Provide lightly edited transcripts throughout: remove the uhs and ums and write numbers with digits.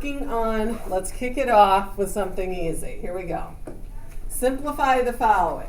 working on, let's kick it off with something easy. Here we go. Simplify the following.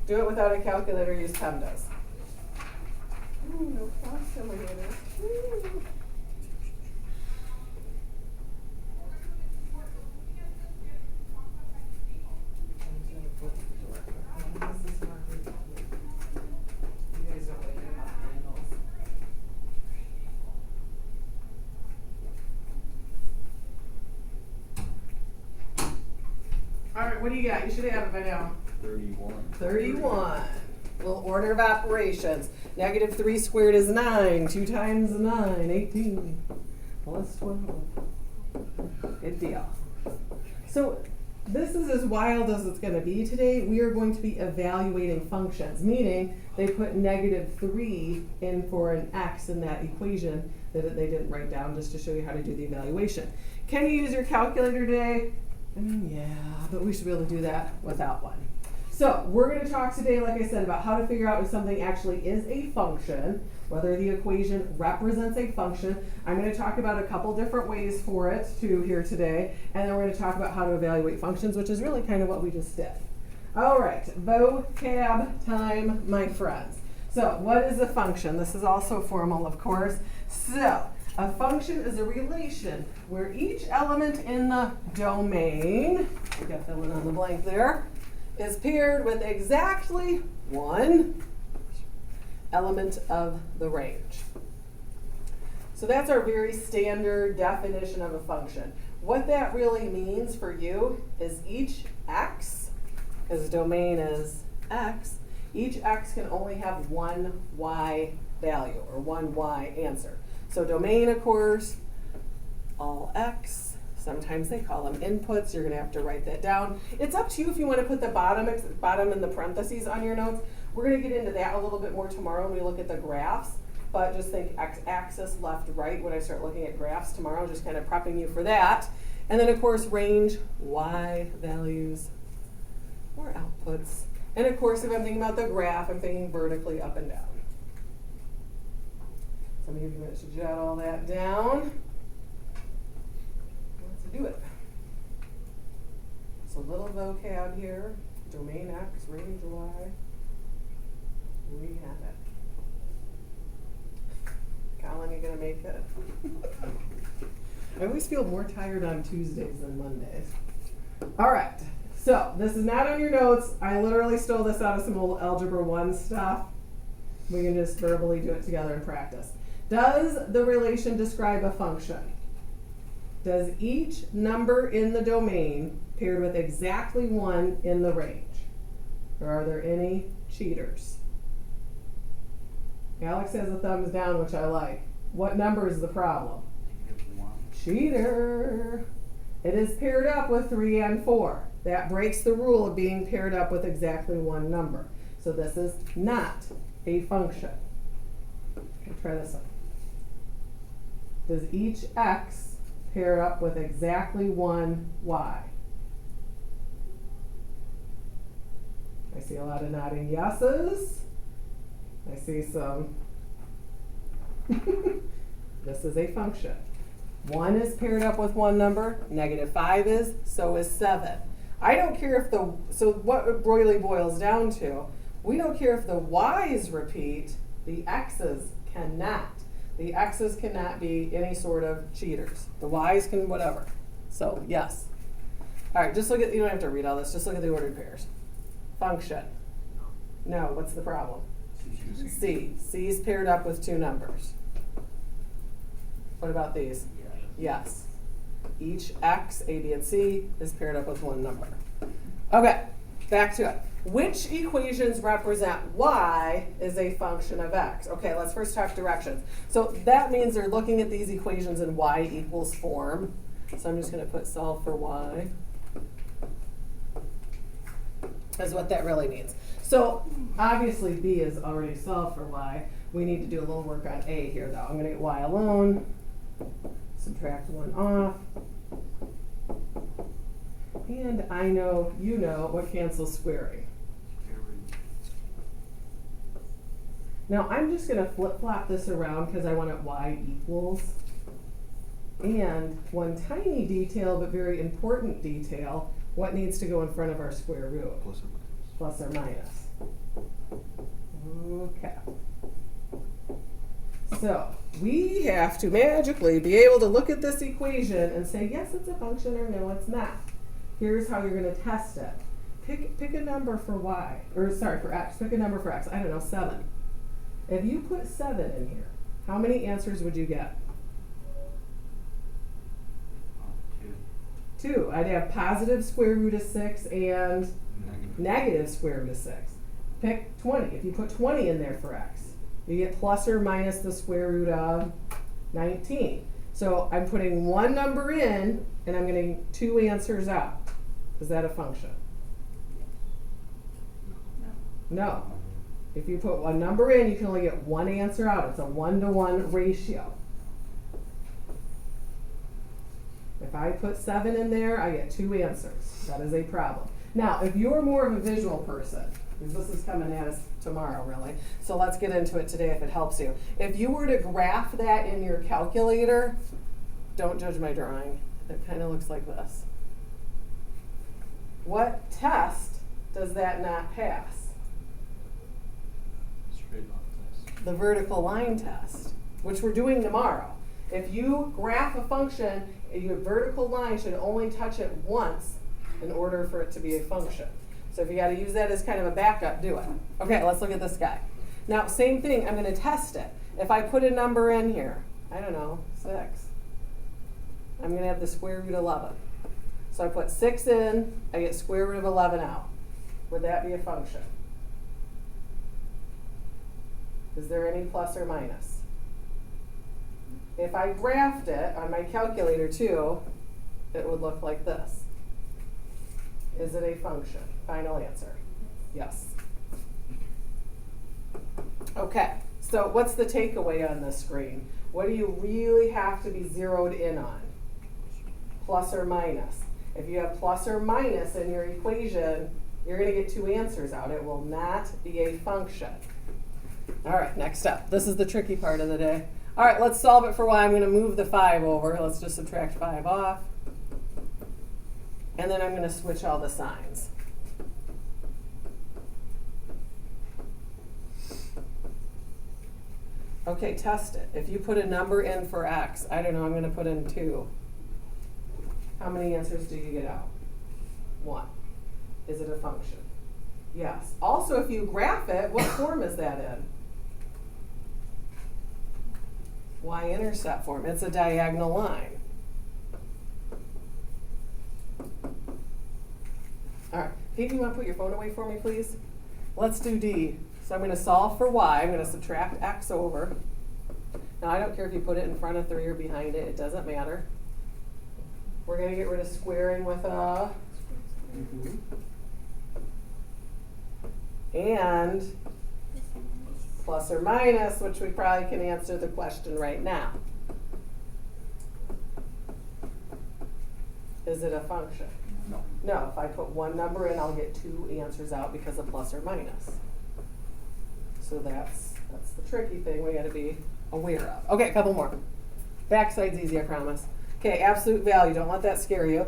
Do it without a calculator, use PEMDAS. Ooh, no calculator. Ooh. All right, what do you got? You should have it by now. 31. 31. Little order of operations. Negative 3 squared is 9. 2 times 9, 18. Plus 12. Good deal. So this is as wild as it's going to be today. We are going to be evaluating functions, meaning they put negative 3 in for an x in that equation that they didn't write down, just to show you how to do the evaluation. Can you use your calculator today? Yeah, but we should be able to do that without one. So we're going to talk today, like I said, about how to figure out if something actually is a function, whether the equation represents a function. I'm going to talk about a couple different ways for it too here today, and then we're going to talk about how to evaluate functions, which is really kind of what we just did. All right, vocab time, my friends. So what is a function? This is also formal, of course. So a function is a relation where each element in the domain, we got that one on the blank there, is paired with exactly one element of the range. So that's our very standard definition of a function. What that really means for you is each x, because domain is x, each x can only have one y value or one y answer. So domain, of course, all x. Sometimes they call them inputs. You're going to have to write that down. It's up to you if you want to put the bottom in the parentheses on your notes. We're going to get into that a little bit more tomorrow when we look at the graphs. But just think x-axis, left, right when I start looking at graphs tomorrow, just kind of prepping you for that. And then, of course, range, y values, or outputs. And, of course, if I'm thinking about the graph, I'm thinking vertically up and down. So I'm going to give you a minute to jot all that down. Do it. So little vocab here, domain x, range y. We have it. Colin, you gonna make it? I always feel more tired on Tuesdays than Mondays. All right, so this is not on your notes. I literally stole this out of some old Algebra 1 stuff. We can just verbally do it together in practice. Does the relation describe a function? Does each number in the domain paired with exactly one in the range? Or are there any cheaters? Alex has a thumbs down, which I like. What number is the problem? -1. Cheater. It is paired up with 3 and 4. That breaks the rule of being paired up with exactly one number. So this is not a function. Okay, try this one. Does each x pair up with exactly one y? I see a lot of nodding yeses. I see some. This is a function. 1 is paired up with one number, -5 is, so is 7. I don't care if so what it really boils down to, we don't care if the y's repeat, the x's cannot. The x's cannot be any sort of cheaters. The y's can whatever. So, yes. All right, just look at, you don't have to read all this, just look at the ordered pairs. Function. No, what's the problem? C. C is paired up with 2 numbers. What about these? Yes. Each x, A, B, and C is paired up with one number. Okay, back to it. Which equations represent y is a function of x? Okay, let's first talk directions. So that means they're looking at these equations in y equals form. So I'm just going to put solve for y. That's what that really means. So obviously B is already solved for y. We need to do a little work on A here though. I'm going to get y alone, subtract 1 off. And I know, you know, what cancels squaring. Now I'm just going to flip-flop this around because I want it y equals. And one tiny detail, but very important detail, what needs to go in front of our square root? Plus or minus. Okay. So we have to magically be able to look at this equation and say, yes, it's a function, or no, it's not. Here's how you're going to test it. Pick a number for y, or sorry, for x. Pick a number for x. I don't know, 7. If you put 7 in here, how many answers would you get? 2. I'd have positive square root of 6 and negative square root of 6. Pick 20. If you put 20 in there for x, you get plus or minus the square root of 19. So I'm putting one number in, and I'm getting 2 answers out. Is that a function? No. If you put one number in, you can only get 1 answer out. It's a 1-to-1 ratio. If I put 7 in there, I get 2 answers. That is a problem. Now, if you're more of a visual person, because this is coming at us tomorrow, really, so let's get into it today if it helps you. If you were to graph that in your calculator, don't judge my drawing. It kind of looks like this. What test does that not pass? Straight line test. The vertical line test, which we're doing tomorrow. If you graph a function, your vertical line should only touch it once in order for it to be a function. So if you got to use that as kind of a backup, do it. Okay, let's look at this guy. Now, same thing, I'm going to test it. If I put a number in here, I don't know, 6, I'm going to have the square root of 11. So I put 6 in, I get square root of 11 out. Would that be a function? Is there any plus or minus? If I graphed it on my calculator too, it would look like this. Is it a function? Final answer. Yes. Okay, so what's the takeaway on this screen? What do you really have to be zeroed in on? Plus or minus. If you have plus or minus in your equation, you're going to get 2 answers out. It will not be a function. All right, next up. This is the tricky part of the day. All right, let's solve it for y. I'm going to move the 5 over. Let's just subtract 5 off. And then I'm going to switch all the signs. Okay, test it. If you put a number in for x, I don't know, I'm going to put in 2. How many answers do you get out? 1. Is it a function? Yes. Also, if you graph it, what form is that in? Y-intercept form. It's a diagonal line. All right. Pete, you want to put your phone away for me, please? Let's do D. So I'm going to solve for y. I'm going to subtract x over. Now, I don't care if you put it in front of 3 or behind it. It doesn't matter. We're going to get rid of squaring with a. And plus or minus, which we probably can answer the question right now. Is it a function? No. No, if I put one number in, I'll get 2 answers out because of plus or minus. So that's the tricky thing we got to be aware of. Okay, a couple more. Backside's easy, I promise. Okay, absolute value. Don't let that scare you.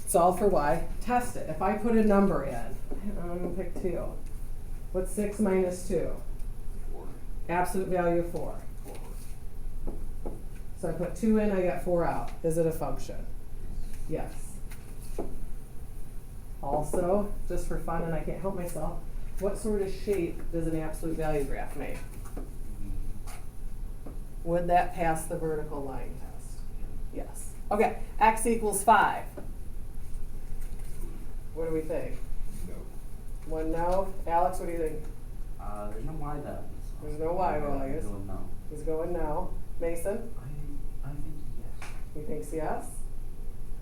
Solve for y. Test it. If I put a number in, I'm going to pick 2. What's 6 minus 2? 4. Absolute value of 4. 4. So I put 2 in, I got 4 out. Is it a function? Yes. Also, just for fun, and I can't help myself, what sort of shape does an absolute value graph make? Would that pass the vertical line test? Yes. Okay, x equals 5. What do we think? No. 1 no. Alex, what do you think? There's no y values. There's no y values. No. He's going no. Mason? I think yes. He thinks yes.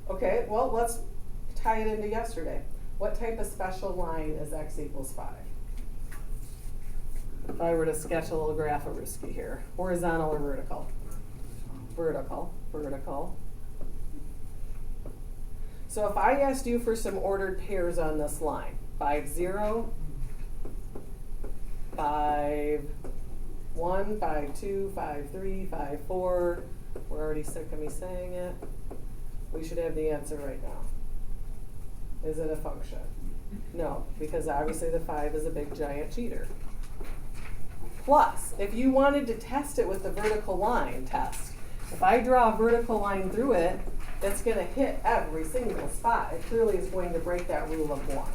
Okay, well, let's tie it into yesterday. What type of special line is x equals 5? If I were to sketch a little graph of Ruski here, horizontal or vertical? Vertical, vertical. So if I asked you for some ordered pairs on this line, 5, 0, 5, 1, 5, 2, 5, 3, 5, 4, We're already sick of me saying it. We should have the answer right now. Is it a function? No, because obviously the 5 is a big giant cheater. Plus, if you wanted to test it with the vertical line test, if I draw a vertical line through it, it's going to hit every single spot. It clearly is going to break that rule of 1.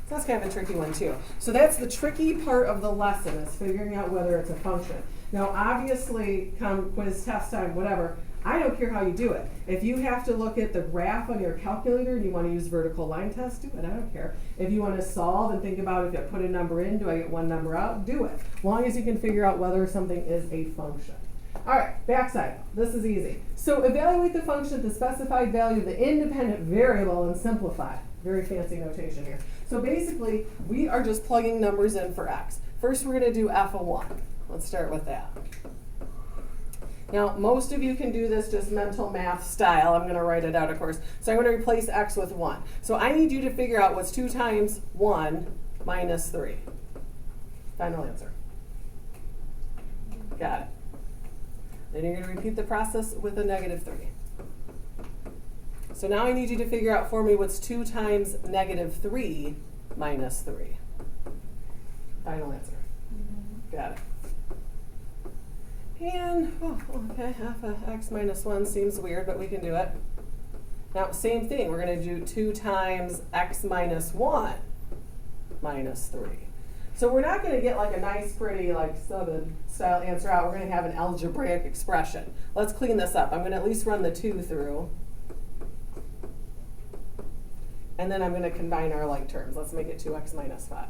So that's kind of a tricky one too. So that's the tricky part of the lesson, is figuring out whether it's a function. Now obviously, come quiz, test time, whatever, I don't care how you do it. If you have to look at the graph on your calculator and you want to use vertical line test, do it. I don't care. If you want to solve and think about if I put a number in, do I get one number out? Do it. As long as you can figure out whether something is a function. All right, backside. This is easy. So evaluate the function at the specified value of the independent variable and simplify. Very fancy notation here. So basically, we are just plugging numbers in for x. First, we're going to do f of 1. Let's start with that. Now, most of you can do this just mental math style. I'm going to write it out, of course. So I'm going to replace x with 1. So I need you to figure out what's 2 times 1 minus 3. Final answer. Got it. Then you're going to repeat the process with a negative 3. So now I need you to figure out for me what's 2 times negative 3 minus 3. Final answer. Got it. And, okay, f of x minus 1 seems weird, but we can do it. Now, same thing. We're going to do 2 times x minus 1 minus 3. So we're not going to get like a nice, pretty, like stubborn style answer out. We're going to have an algebraic expression. Let's clean this up. I'm going to at least run the 2 through. And then I'm going to combine our like terms. Let's make it 2x minus 5.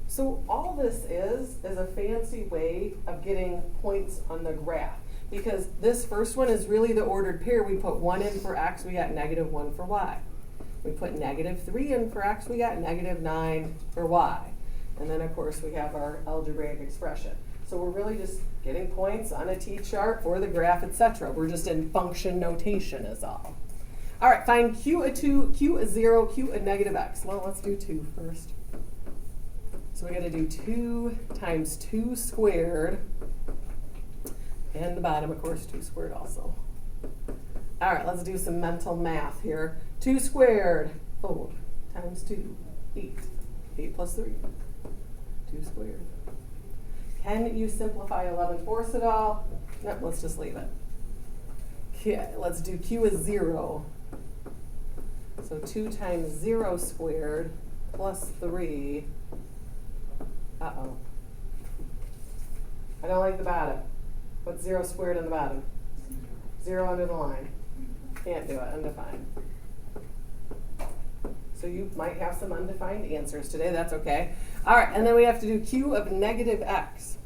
So all this is a fancy way of getting points on the graph. Because this first one is really the ordered pair. We put 1 in for x, we got negative 1 for y. We put negative 3 in for x, we got negative 9 for y. And then, of course, we have our algebraic expression. So we're really just getting points on a t-chart for the graph, etc. We're just in function notation is all. All right, find q of 2, q of 0, q of negative x. Well, let's do 2 first. So we got to do 2 times 2 squared. And the bottom, of course, 2 squared also. All right, let's do some mental math here. 2 squared, 4 times 2, 8. 8 plus 3, 2 squared. Can you simplify 11/4 at all? No, let's just leave it. Okay, let's do q is 0. So 2 times 0 squared plus 3. Uh-oh. I don't like the bottom. What's 0 squared on the bottom? 0 under the line. Can't do it, undefined. So you might have some undefined answers today, that's okay. All right, and then we have to do q of negative x.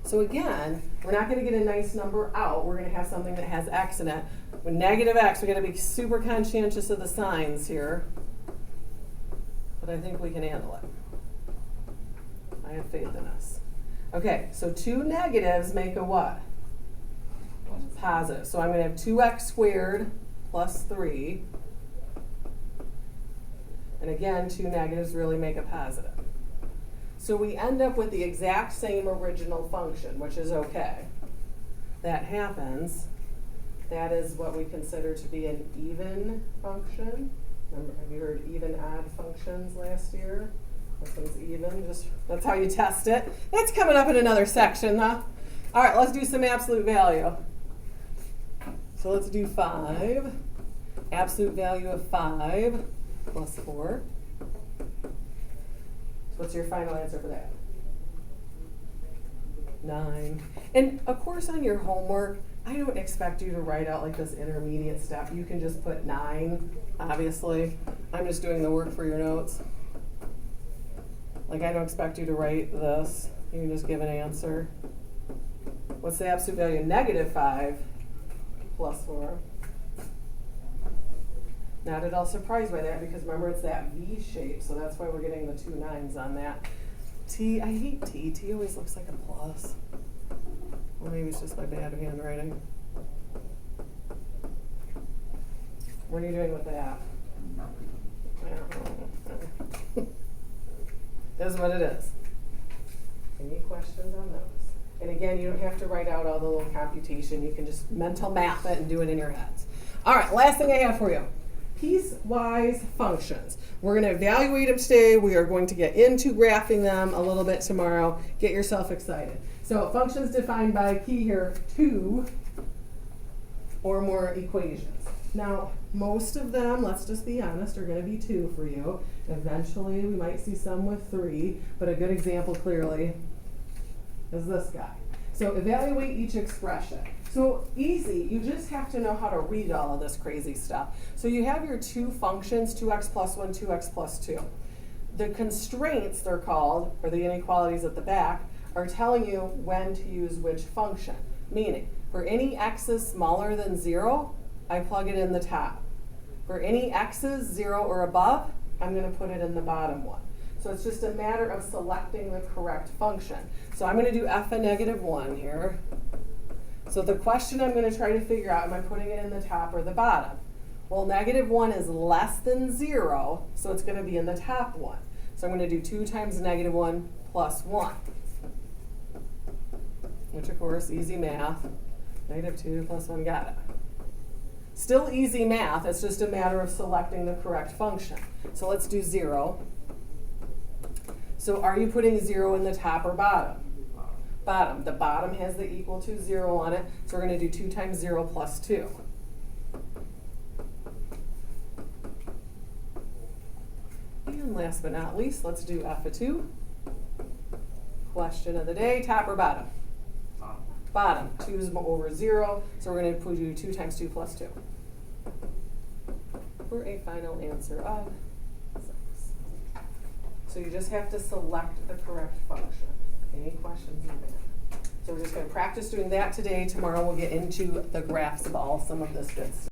So again, we're not going to get a nice number out. We're going to have something that has x in it. With negative x, we've got to be super conscientious of the signs here. But I think we can handle it. I have faith in us. Okay, so 2 negatives make a what? Positive. So I'm going to have 2x squared plus 3. And again, 2 negatives really make a positive. So we end up with the exact same original function, which is okay. That happens. That is what we consider to be an even function. Remember, have you heard even odd functions last year? This one's even. Just that's how you test it. That's coming up in another section, though. All right, let's do some absolute value. So let's do 5. Absolute value of 5 plus 4. So what's your final answer for that? 9. And of course on your homework, I don't expect you to write out like this intermediate step. You can just put 9, obviously. I'm just doing the work for your notes. Like I don't expect you to write this. You can just give an answer. What's the absolute value of negative 5 plus 4? Not at all surprised by that because remember it's that V shape, so that's why we're getting the 2 9s on that. T, I hate T. T always looks like a plus. Or maybe it's just my bad handwriting. What are you doing with that? It is what it is. Any questions on those? And again, you don't have to write out all the little computation. You can just mental math it and do it in your heads. All right, last thing I have for you. Piecewise functions. We're going to evaluate them today. We are going to get into graphing them a little bit tomorrow. Get yourself excited. So functions defined by key here, 2 or more equations. Now, most of them, let's just be honest, are going to be 2 for you. Eventually, we might see some with 3, but a good example clearly is this guy. So evaluate each expression. So easy, you just have to know how to read all of this crazy stuff. So you have your 2 functions, 2x plus 1, 2x plus 2. The constraints, they're called, or the inequalities at the back, are telling you when to use which function. Meaning, for any x's smaller than 0, I plug it in the top. For any x's 0 or above, I'm going to put it in the bottom one. So it's just a matter of selecting the correct function. So I'm going to do f of negative 1 here. So the question I'm going to try to figure out, am I putting it in the top or the bottom? Well, negative 1 is less than 0, so it's going to be in the top one. So I'm going to do 2 times negative 1 plus 1. Which, of course, easy math. Negative 2 plus 1, got it. Still easy math, it's just a matter of selecting the correct function. So let's do 0. So are you putting 0 in the top or bottom? Bottom. The bottom has the equal to 0 on it, so we're going to do 2 times 0 plus 2. And last but not least, let's do f of 2. Question of the day, top or bottom? Bottom. 2 is over 0, so we're going to do 2 times 2 plus 2. For a final answer of 6. So you just have to select the correct function. Any questions in there? So we're just going to practice doing that today. Tomorrow we'll get into the graphs of all some of this good stuff.